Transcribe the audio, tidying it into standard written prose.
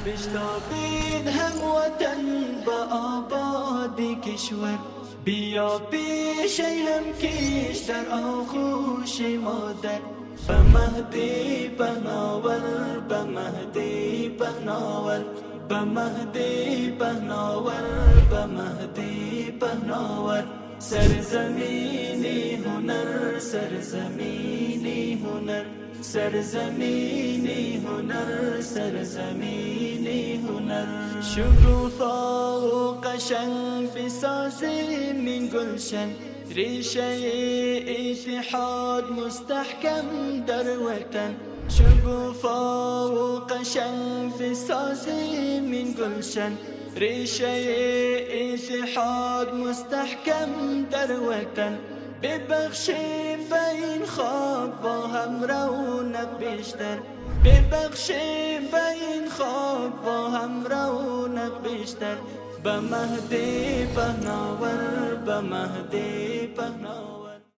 بشتابید هموطن با آبادی کشور، بیا پیش هم کش در آغوش مادر. به مهدی پهناور، به مهدی پهناور، به مهدی پهناور، به مهدی پهناور. سرزمینی هنر، سرزمینی هنر، سرزمینی هنر، سرزمینی هنر. شکوفا و قشنگ بسازیم من گلشن، ریشه اتحاد مستحکم در وطن. شکوفا و قشنگ بسازیم من گلشن، ریشه اتحاد مستحکم در وطن. ببخشیم به این خواب با هم رونق بیشتر، ببخشیم به این خواب با هم رونق بیشتر. به مهدی پهناور، به مهدی پهناور.